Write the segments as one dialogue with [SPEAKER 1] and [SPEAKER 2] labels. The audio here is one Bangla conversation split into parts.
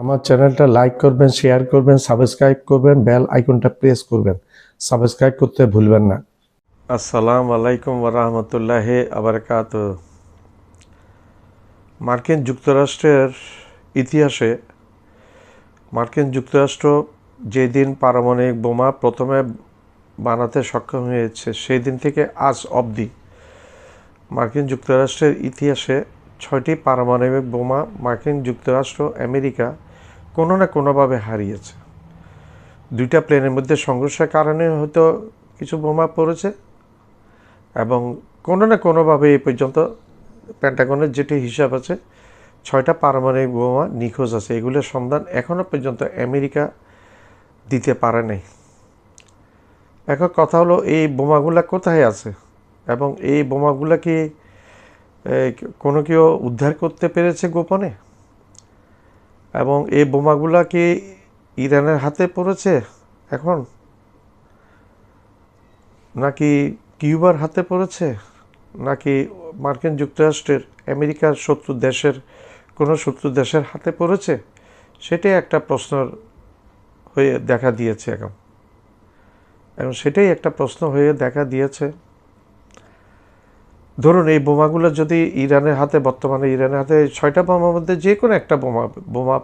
[SPEAKER 1] আমার চ্যানেলটা লাইক করবেন, শেয়ার করবেন, সাবস্ক্রাইব করবেন, বেল আইকনটা প্রেস করবেন। সাবস্ক্রাইব করতে ভুলবেন না। আসসালামু আলাইকুম ওয়া রাহমাতুল্লাহি ওয়া বারাকাতুহু। মার্কিন যুক্তরাষ্ট্রের ইতিহাসে মার্কিন যুক্তরাষ্ট্র যেদিন পারমাণবিক বোমা প্রথমে বানাতে সক্ষম হয়েছে সেই দিন থেকে আজ অবধি মার্কিন যুক্তরাষ্ট্রের ইতিহাসে 6টি পারমাণবিক বোমা মার্কিন যুক্তরাষ্ট্র আমেরিকা কোনো না কোনোভাবে হারিয়েছে। 2টা প্লেনের মধ্যে সংঘর্ষের কারণে হয়তো কিছু বোমা পড়েছে এবং কোনো না কোনোভাবে এই পর্যন্ত পেন্টাগনের যেটি হিসাব আছে 6টা পারমাণবিক বোমা নিখোঁজ আছে। এগুলোর সন্ধান এখনও পর্যন্ত আমেরিকা দিতে পারে নাই। এখন কথা হলো এই বোমাগুলা কোথায় আছে এবং এই বোমাগুলা কি কোনো কেউ উদ্ধার করতে পেরেছে গোপনে, এবং এই বোমাগুলা কি ইরানের হাতে পড়েছে এখন, নাকি কিউবার হাতে পড়েছে, নাকি মার্কিন যুক্তরাষ্ট্রের আমেরিকার কোনো শত্রু দেশের হাতে পড়েছে? সেটাই একটা প্রশ্ন হয়ে দেখা দিয়েছে এখন সেটাই একটা প্রশ্ন হয়ে দেখা দিয়েছে। ধরুন এই বোমাগুলো যদি বর্তমানে ইরানের হাতে 6টা বোমার মধ্যে যে কোনো একটা বোমা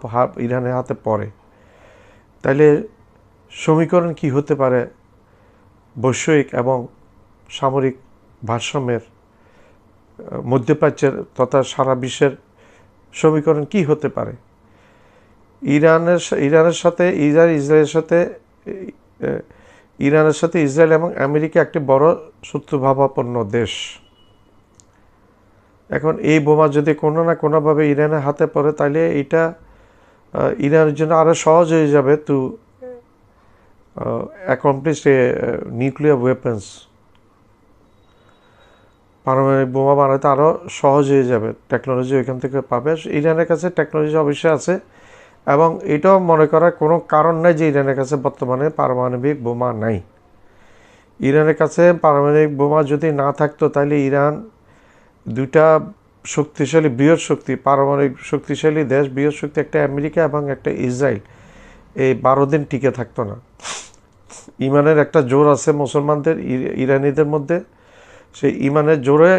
[SPEAKER 1] ইরানের হাতে পড়ে, তাহলে সমীকরণ কি হতে পারে? বৈশ্বিক এবং সামরিক ভারসাম্যের, মধ্যপ্রাচ্যের তথা সারা বিশ্বের সমীকরণ কি হতে পারে? ইরানের সাথে ইসরায়েল এবং আমেরিকা একটি বড় শত্রুভাবাপন্ন দেশ। এখন এই বোমা যদি কোনো না কোনোভাবে ইরানের হাতে পড়ে, তাহলে এটা ইরানের জন্য আরও সহজ হয়ে যাবে টু অ্যাকমপ্লিশ নিউক্লিয়ার ওয়েপন্স। পারমাণবিক বোমা বানাতে আরও সহজ হয়ে যাবে, টেকনোলজি ওইখান থেকে পাবে। ইরানের কাছে টেকনোলজি অবশ্যই আছে এবং এটাও মনে করার কোনো কারণ নাই যে ইরানের কাছে বর্তমানে পারমাণবিক বোমা নাই। ইরানের কাছে পারমাণবিক বোমা যদি না থাকতো, তাহলে ইরান 2টা শক্তিশালী পারমাণবিক শক্তিশালী দেশ, বৃহৎ শক্তি, একটা আমেরিকা এবং একটা ইসরায়েল, এই 12 দিন টিকে থাকতো না। ইমানের একটা জোর আছে মুসলমানদের, ইরানিদের মধ্যে। সেই ইমানের জোরে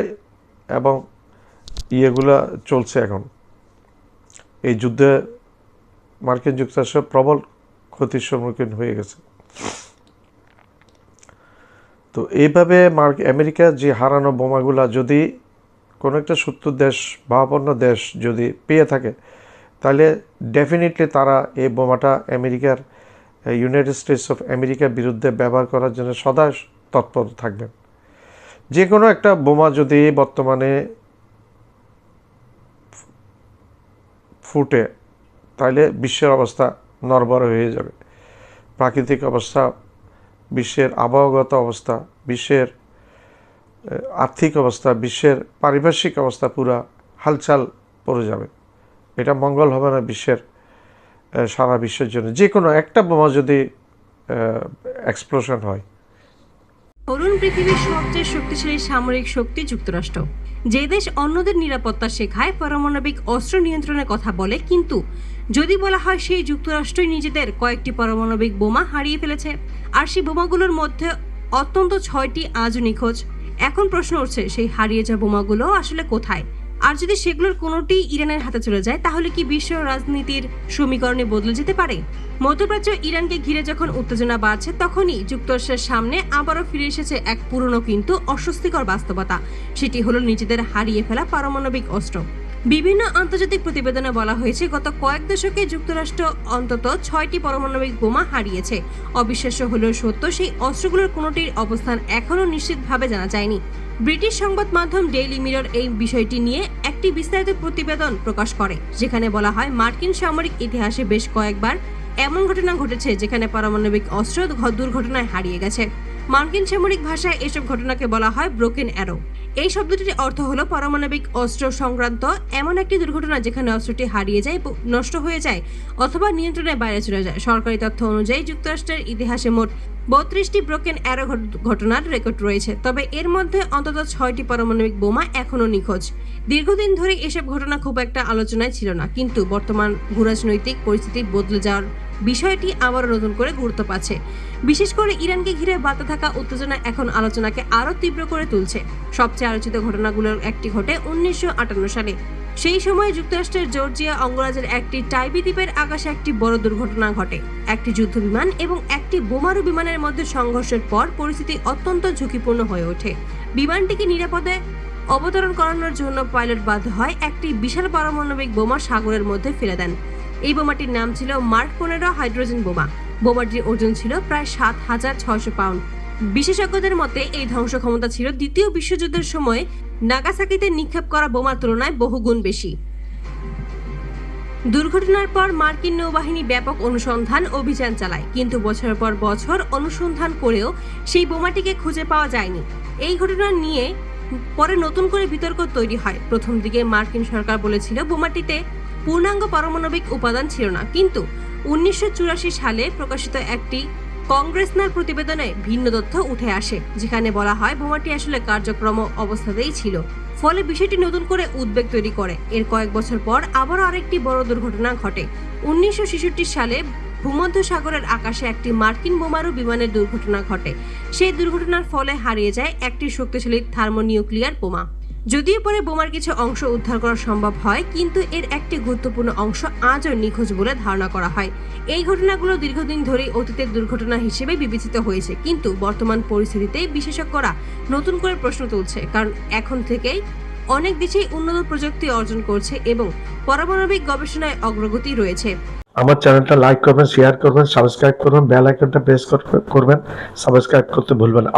[SPEAKER 1] এবং ইয়েগুলা চলছে এখন। এই যুদ্ধে মার্কিন যুক্তরাষ্ট্র প্রবল ক্ষতির সম্মুখীন হয়ে গেছে। তো এইভাবে আমেরিকার যে হারানো বোমাগুলা যদি কোনো একটা শত্রু দেশ, ভাবাপন্ন দেশ যদি পেয়ে থাকে, তাহলে ডেফিনেটলি তারা এই বোমাটা ইউনাইটেড স্টেটস অফ আমেরিকার বিরুদ্ধে ব্যবহার করার জন্য সদা তৎপর থাকবেন। যে কোনো একটা বোমা যদি বর্তমানে ফুটে, তাহলে বিশ্বের অবস্থা নড়বড়ে হয়ে যাবে। প্রাকৃতিক অবস্থা, বিশ্বের আবহাওয়াগত অবস্থা, বিশ্বের আর্থিক অবস্থা, বিশ্বের পারিপার্শ্বিক অবস্থা পুরা হালচাল পড়ে যাবে। এটা মঙ্গল হবে না সারা বিশ্বের জন্য। যে কোনো একটা বোমা যদি এক্সপ্লোশন হয়।
[SPEAKER 2] তরুণ পৃথিবীর সবচেয়ে শক্তিশালী সামরিক শক্তি যুক্তরাষ্ট্র, যে দেশ অন্যদের নিরাপত্তা শেখায়, পারমাণবিক অস্ত্র নিয়ন্ত্রণের কথা বলে, কিন্তু যদি বলা হয় সেই যুক্তরাষ্ট্রই নিজেদের কয়েকটি পারমাণবিক বোমা হারিয়ে ফেলেছে, আর সেই বোমাগুলোর মধ্যে অত্যন্ত 6টি আজও নিখোঁজ। এখন প্রশ্ন উঠছে, সেই হারিয়ে যাওয়া বোমাগুলো আসলে কোথায়? আর যদি সেগুলোর কোনোটি ইরানের হাতে চলে যায়, তাহলে কি বিশ্ব রাজনীতির সমীকরণে বদলে যেতে পারে? মধ্যপ্রাচ্য ইরানকে ঘিরে যখন উত্তেজনা বাড়ছে, তখনই যুক্তরাষ্ট্রের সামনে আবারও ফিরে এসেছে এক পুরনো কিন্তু অস্বস্তিকর বাস্তবতা। সেটি হলো নিজেদের হারিয়ে ফেলা পারমাণবিক অস্ত্র। বিভিন্ন আন্তর্জাতিক প্রতিবেদনে বলা হয়েছে, গত কয়েক দশকে যুক্তরাষ্ট্র অন্তত 6টি পারমাণবিক বোমা হারিয়েছে। অবিশ্বাস্য হলেও সত্য, সেই অস্ত্রগুলোর কোনোটির অবস্থান এখনও নিশ্চিতভাবে জানা যায়নি। ব্রিটিশ সংবাদ মাধ্যম ডেইলি মিরর এই বিষয়টি নিয়ে একটি বিস্তারিত প্রতিবেদন প্রকাশ করে, যেখানে বলা হয় মার্কিন সামরিক ইতিহাসে বেশ কয়েকবার এমন ঘটনা ঘটেছে যেখানে পারমাণবিক অস্ত্র দুর্ঘটনায় হারিয়ে গেছে। মার্কিন সামরিক ভাষায় এসব ঘটনাকে বলা হয় ব্রোকেন অ্যারো। এই শব্দটির অর্থ হলো পারমাণবিক অস্ত্র সংক্রান্ত এমন একটি দুর্ঘটনা যেখানে অস্ত্রটি হারিয়ে যায়, নষ্ট হয়ে যায় অথবা নিয়ন্ত্রণের বাইরে চলে যায়। সরকারি তথ্য অনুযায়ী যুক্তরাষ্ট্রের ইতিহাসে মোট 32টি ব্রোকেন অ্যারো ঘটনার রেকর্ড রয়েছে, তবে এর মধ্যে অন্তত 6টি পারমাণবিক বোমা এখনও নিখোঁজ। দীর্ঘদিন ধরে এসব ঘটনা খুব একটা আলোচনায় ছিল না, কিন্তু বর্তমান ভূরাজনৈতিক পরিস্থিতি বদলে যাওয়ার বিষয়টি আবারও নতুন করে গুরুত্ব পাচ্ছে। বিশেষ করে ইরানকে ঘিরে বাড়তে থাকা উত্তেজনা এখন আলোচনাকে আরও তীব্র করে তুলছে। সবচেয়ে আলোচিত ঘটনাগুলোর একটি ঘটে 1958 সালে। সেই সময় যুক্তরাষ্ট্রের জর্জিয়া অঙ্গরাজ্যের একটি টাইবি দ্বীপের আকাশে একটি বড় দুর্ঘটনা ঘটে। একটি যুদ্ধবিমান এবং একটি বোমারু বিমানের মধ্যে সংঘর্ষের পর পরিস্থিতি অত্যন্ত ঝুঁকিপূর্ণ হয়ে ওঠে। বিমানটিকে নিরাপদে অবতরণ করানোর জন্য পাইলট বাধ্য হয় একটি বিশাল পারমাণবিক বোমা সাগরের মধ্যে ফেলে দেন। এই বোমাটির নাম ছিল মার্ক 15 হাইড্রোজেন বোমা। বোমাটির ওজন ছিল প্রায় 7,600 পাউন্ড। বিশেষজ্ঞদের মতে এই ধ্বংস ক্ষমতা ছিল দ্বিতীয় বিশ্বযুদ্ধের সময় নাগাসাকিতে নিক্ষেপ করা বোমার তুলনায় বহুগুণ বেশি। দুর্ঘটনার পর মার্কিন নৌবাহিনী ব্যাপক অনুসন্ধান অভিযান চালায়, কিন্তু বছরের পর বছর অনুসন্ধান করেও সেই বোমাটিকে খুঁজে পাওয়া যায়নি। এই ঘটনা নিয়ে পরে নতুন করে বিতর্ক তৈরি হয়। প্রথম দিকে মার্কিন সরকার বলেছিল বোমাটিতে পূর্ণাঙ্গ পারমাণবিক উপাদান ছিল না, কিন্তু 1984 সালে প্রকাশিত একটি কংগ্রেসনাল প্রতিবেদনে ভিন্ন তথ্য উঠে আসে, যেখানে বলা হয় বোমাটি আসলে কার্যক্রম অবস্থাতেই ছিল। ফলে বিষয়টি নতুন করে উদ্বেগ তৈরি করে। এর কয়েক বছর পর আবারও আরেকটি বড় দুর্ঘটনা ঘটে। 1966 সালে ভূমধ্যসাগরের আকাশে একটি মার্কিন বোমারু বিমানের দুর্ঘটনা ঘটে। সেই দুর্ঘটনার ফলে হারিয়ে যায় একটি শক্তিশালী থার্মোনিউক্লিয়ার বোমা। যদিও পরে বোমার কিছু অংশ উদ্ধার করা সম্ভব হয়, কিন্তু এর একটি গুরুত্বপূর্ণ অংশ আজও নিখোঁজ বলে ধারণা করা হয়। এই ঘটনাগুলো দীর্ঘদিন ধরেই অতীতের দুর্ঘটনা হিসেবে বিবেচিত হয়েছে, কিন্তু বর্তমান পরিস্থিতিতে বিশেষজ্ঞরা নতুন করে প্রশ্ন তুলছে, কারণ এখন থেকেই অনেক দেশেই উন্নত প্রযুক্তি অর্জন করছে এবং পারমাণবিক গবেষণায় অগ্রগতি রয়েছে।
[SPEAKER 1] আমার চ্যানেলটা লাইক করবেন, শেয়ার করবেন, সাবস্ক্রাইব করবেন, বেল আইকনটা প্রেস করবেন, সাবস্ক্রাইব করতে ভুলবেন না।